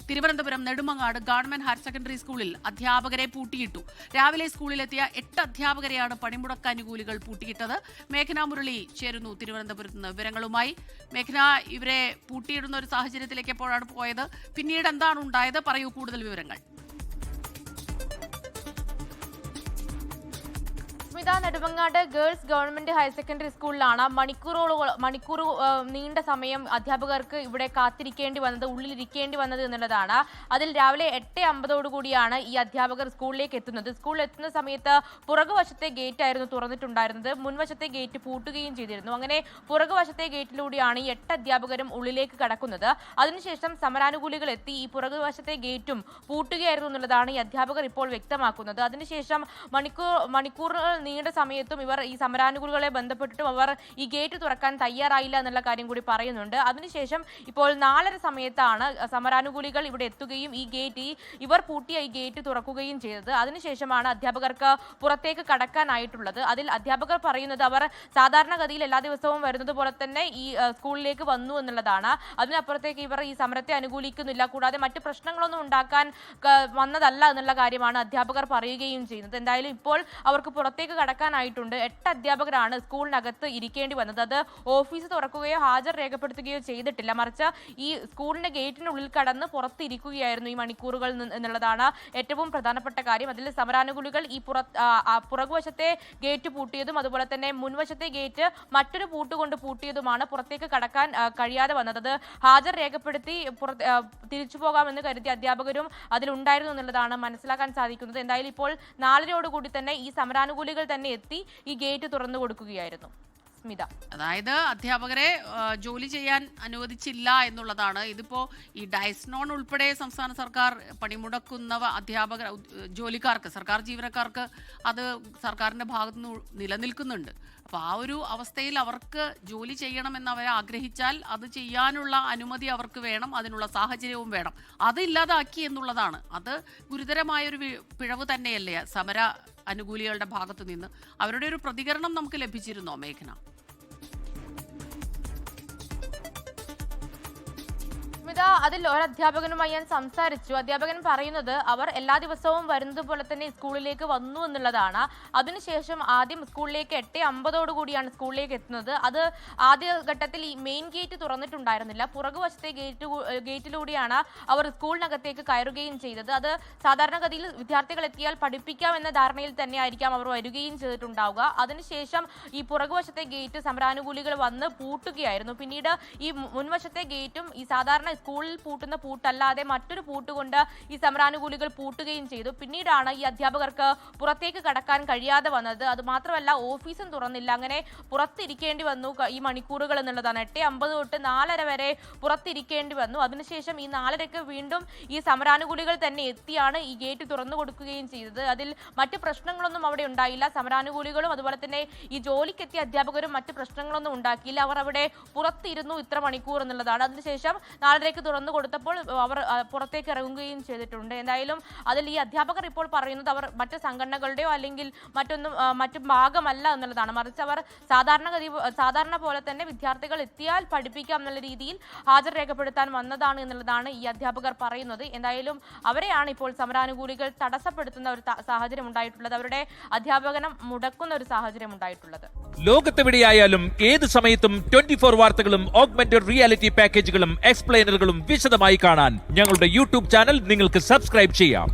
Thiruvananthapuram Nedumangad government higher secondary സ്കൂളിൽ അധ്യാപകരെ പൂട്ടിയിട്ടു. രാവിലെ സ്കൂളിലെത്തിയ 8 അധ്യാപകരെയാണ് പണിമുടക്ക് അനുകൂലികൾ പൂട്ടിയിട്ടത്. മേഘന മുരളി ചേരുന്നു തിരുവനന്തപുരത്ത് നിന്ന് വിവരങ്ങളുമായി. മേഘന, ഇവരെ പൂട്ടിയിടുന്ന ഒരു സാഹചര്യത്തിലേക്ക് എപ്പോഴാണ് പോയത്? പിന്നീട് എന്താണ് ഉണ്ടായത്? പറയൂ കൂടുതൽ വിവരങ്ങൾ. Nedumangad girls government higher secondary സ്കൂളിലാണ് മണിക്കൂർ നീണ്ട സമയം അധ്യാപകർക്ക് ഇവിടെ കാത്തിരിക്കേണ്ടി വന്നത്, ഉള്ളിലിരിക്കേണ്ടി വന്നത് എന്നുള്ളതാണ്. അതിൽ രാവിലെ 8:50 ഈ അധ്യാപകർ സ്കൂളിലേക്ക് എത്തുന്നത്. സ്കൂളിൽ എത്തുന്ന സമയത്ത് പുറകുവശത്തെ ഗേറ്റ് ആയിരുന്നു തുറന്നിട്ടുണ്ടായിരുന്നത്. മുൻവശത്തെ ഗേറ്റ് പൂട്ടുകയും ചെയ്തിരുന്നു. അങ്ങനെ പുറകുവശത്തെ ഗേറ്റിലൂടെയാണ് ഈ 8 അധ്യാപകരും ഉള്ളിലേക്ക് കടക്കുന്നത്. അതിനുശേഷം സമരാനുകൂലികൾ എത്തി ഈ പുറകുവശത്തെ ഗേറ്റും പൂട്ടുകയായിരുന്നു എന്നുള്ളതാണ് ഈ അധ്യാപകർ ഇപ്പോൾ വ്യക്തമാക്കുന്നത്. അതിനുശേഷം മണിക്കൂറുകൾ നീണ്ട സമയത്തും ഇവർ ഈ സമരാനുകൂലികളെ ബന്ധപ്പെട്ടിട്ടും അവർ ഈ ഗേറ്റ് തുറക്കാൻ തയ്യാറായില്ല എന്നുള്ള കാര്യം കൂടി പറയുന്നുണ്ട്. അതിനുശേഷം ഇപ്പോൾ 4:30 സമയത്താണ് സമരാനുകൂലികൾ ഇവിടെ എത്തുകയും ഇവർ പൂട്ടിയ ഈ ഗേറ്റ് തുറക്കുകയും ചെയ്തത്. അതിനുശേഷമാണ് അധ്യാപകർക്ക് പുറത്തേക്ക് കടക്കാനായിട്ടുള്ളത്. അതിൽ അധ്യാപകർ പറയുന്നത് അവർ സാധാരണഗതിയിൽ എല്ലാ ദിവസവും വരുന്നത് പോലെ തന്നെ ഈ സ്കൂളിലേക്ക് വന്നു എന്നുള്ളതാണ്. അതിനപ്പുറത്തേക്ക് ഇവർ ഈ സമരത്തെ അനുകൂലിക്കുന്നില്ല, കൂടാതെ മറ്റു പ്രശ്നങ്ങളൊന്നും ഉണ്ടാക്കാൻ വന്നതല്ല എന്നുള്ള കാര്യമാണ് അധ്യാപകർ പറയുകയും ചെയ്യുന്നത്. എന്തായാലും ഇപ്പോൾ അവർക്ക് പുറത്തേക്ക് കടക്കാനായിട്ടുണ്ട്. 8 അധ്യാപകരാണ് സ്കൂളിനകത്ത് ഇരിക്കേണ്ടി വന്നത്. അത് ഓഫീസ് തുറക്കുകയോ ഹാജർ രേഖപ്പെടുത്തുകയോ ചെയ്തിട്ടില്ല, മറിച്ച് ഈ സ്കൂളിന്റെ ഗേറ്റിനുള്ളിൽ കടന്ന് പുറത്തിരിക്കുകയായിരുന്നു ഈ മണിക്കൂറുകൾ എന്നുള്ളതാണ് ഏറ്റവും പ്രധാനപ്പെട്ട കാര്യം. അതിൽ സമരാനുകൂലികൾ ഈ പുറകുവശത്തെ ഗേറ്റ് പൂട്ടിയതും അതുപോലെ തന്നെ മുൻവശത്തെ ഗേറ്റ് മറ്റൊരു പൂട്ടുകൊണ്ട് പൂട്ടിയതുമാണ് പുറത്തേക്ക് കടക്കാൻ കഴിയാതെ വന്നത്. അത് ഹാജർ രേഖപ്പെടുത്തി തിരിച്ചു പോകാമെന്ന് കരുതിയ അധ്യാപകരും അതിലുണ്ടായിരുന്നു എന്നുള്ളതാണ് മനസ്സിലാക്കാൻ സാധിക്കുന്നത്. എന്തായാലും ഇപ്പോൾ 4:00 തന്നെ ഈ സമരാനുകൂലികൾ തന്നെ എത്തി ഈ ഗേറ്റ് തുറന്നു കൊടുക്കുകയായിരുന്നു. അതായത് അധ്യാപകരെ ജോലി ചെയ്യാൻ അനുവദിച്ചില്ല എന്നുള്ളതാണ്. ഇതിപ്പോ ഈ ഡയസ്നോൺ ഉൾപ്പെടെ സംസ്ഥാന സർക്കാർ പണിമുടക്കുന്ന അധ്യാപകർ ജോലിക്കാർക്ക്, സർക്കാർ ജീവനക്കാർക്ക് അത് സർക്കാരിന്റെ ഭാഗത്തുനിന്ന് നിലനിൽക്കുന്നുണ്ട്. അപ്പൊ ആ ഒരു അവസ്ഥയിൽ അവർക്ക് ജോലി ചെയ്യണമെന്ന് അവർ ആഗ്രഹിച്ചാൽ അത് ചെയ്യാനുള്ള അനുമതി അവർക്ക് വേണം, അതിനുള്ള സാഹചര്യവും വേണം. അത് ഇല്ലാതാക്കി എന്നുള്ളതാണ്. അത് ഗുരുതരമായൊരു പിഴവ് തന്നെയല്ലേ സമര അനുകൂലികളുടെ ഭാഗത്തു നിന്ന്? അവരുടെ ഒരു പ്രതികരണം നമുക്ക് ലഭിച്ചിരുന്നോ മേഘന? അതിൽ ഒരു അധ്യാപകനുമായി ഞാൻ സംസാരിച്ചു. അധ്യാപകൻ പറയുന്നത് അവർ എല്ലാ ദിവസവും വരുന്നത് പോലെ തന്നെ സ്കൂളിലേക്ക് വന്നു എന്നുള്ളതാണ്. അതിനുശേഷം ആദ്യം സ്കൂളിലേക്ക് 8:50 സ്കൂളിലേക്ക് എത്തുന്നത്. അത് ആദ്യഘട്ടത്തിൽ ഈ മെയിൻ ഗേറ്റ് തുറന്നിട്ടുണ്ടായിരുന്നില്ല, പുറകുവശത്തെ ഗേറ്റിലൂടെയാണ് അവർ സ്കൂളിനകത്തേക്ക് കയറുകയും ചെയ്തത്. അത് സാധാരണഗതിയിൽ വിദ്യാർത്ഥികൾ എത്തിയാൽ പഠിപ്പിക്കാം എന്ന ധാരണയിൽ തന്നെ ആയിരിക്കാം അവർ വരികയും ചെയ്തിട്ടുണ്ടാവുക. അതിനുശേഷം ഈ പുറകുവശത്തെ ഗേറ്റ് സമരാനുകൂലികൾ വന്ന് പൂട്ടുകയായിരുന്നു. പിന്നീട് ഈ മുൻവശത്തെ ഗേറ്റും ഈ സാധാരണ സ്കൂളിൽ പൂട്ടുന്ന പൂട്ടല്ലാതെ മറ്റൊരു പൂട്ടുകൊണ്ട് ഈ സമരാനുകൂലികൾ പൂട്ടുകയും ചെയ്തു. പിന്നീടാണ് ഈ അധ്യാപകർക്ക് പുറത്തേക്ക് കടക്കാൻ കഴിയാതെ വന്നത്. അത് മാത്രമല്ല ഓഫീസും തുറന്നില്ല. അങ്ങനെ പുറത്തിരിക്കേണ്ടി വന്നു ഈ മണിക്കൂറുകൾ എന്നുള്ളതാണ്. 8:50 തൊട്ട് 4:30 വരെ പുറത്തിരിക്കേണ്ടി വന്നു. അതിനുശേഷം ഈ 4:30 വീണ്ടും ഈ സമരാനുകൂലികൾ തന്നെ എത്തിയാണ് ഈ ഗേറ്റ് തുറന്നു കൊടുക്കുകയും ചെയ്തത്. അതിൽ മറ്റു പ്രശ്നങ്ങളൊന്നും അവിടെ ഉണ്ടായില്ല. സമരാനുകൂലികളും അതുപോലെ തന്നെ ഈ ജോലിക്കെത്തിയ അധ്യാപകരും മറ്റു പ്രശ്നങ്ങളൊന്നും ഉണ്ടാക്കിയില്ല. അവർ അവിടെ പുറത്തിരുന്നു ഇത്ര മണിക്കൂർ എന്നുള്ളതാണ്. അതിനുശേഷം 4:30 തുറന്നു കൊടുത്തപ്പോൾ അവർ പുറത്തേക്ക് ഇറങ്ങുകയും ചെയ്തിട്ടുണ്ട്. എന്തായാലും അതിൽ ഈ അധ്യാപകർ ഇപ്പോൾ പറയുന്നത് അവർ മറ്റ് സംഘടനകളുടെയോ അല്ലെങ്കിൽ മറ്റു ഭാഗമല്ല എന്നുള്ളതാണ്, മറിച്ച് അവർ സാധാരണ പോലെ തന്നെ വിദ്യാർത്ഥികൾ എത്തിയാൽ പഠിപ്പിക്കാം എന്നുള്ള രീതിയിൽ ഹാജർ രേഖപ്പെടുത്താൻ വന്നതാണ് എന്നുള്ളതാണ് ഈ അധ്യാപകർ പറയുന്നത്. എന്തായാലും അവരെയാണ് ഇപ്പോൾ സമരാനുകൂലികൾ തടസ്സപ്പെടുത്തുന്ന ഒരു സാഹചര്യം ഉണ്ടായിട്ടുള്ളത്, അവരുടെ അധ്യാപനം മുടക്കുന്ന ഒരു സാഹചര്യം ഉണ്ടായിട്ടുള്ളത്. ലോകത്തെവിടെയായാലും ഏത് സമയത്തും 24 വാർത്തകളും ഓഗ്മെന്റഡ് റിയാലിറ്റി പാക്കേജുകളും എക്സ്പ്ലെയിനറുകളും വിശദമായി കാണാൻ ഞങ്ങളുടെ യൂട്യൂബ് ചാനൽ നിങ്ങൾക്ക് സബ്സ്ക്രൈബ് ചെയ്യാം.